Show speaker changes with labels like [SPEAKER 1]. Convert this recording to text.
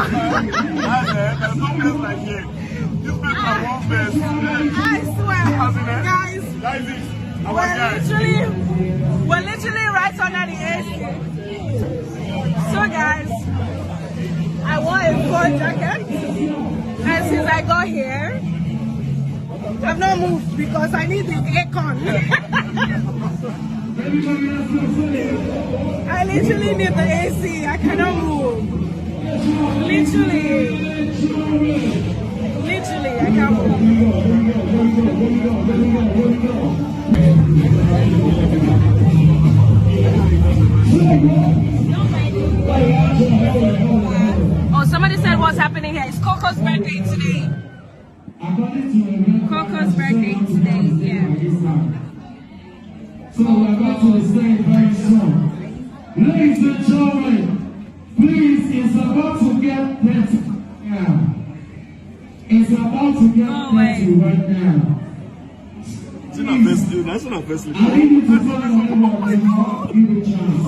[SPEAKER 1] There's no place like here. This place is one best.
[SPEAKER 2] I swear, guys, we're literally right under the AC. So guys, I wore a coat jacket, and since I got here, I've not moved because I need the aircon. I literally need the AC. I cannot move. Literally, I can't move. Oh, somebody said what's happening here. It's Coco's birthday today. Coco's birthday today, yeah.
[SPEAKER 3] So we're about to stay very soon. Ladies and gentlemen, please, it's about to get petty now. It's about to get petty right now.
[SPEAKER 1] That's not best.
[SPEAKER 3] I need you to tell me what you want. Give it a chance.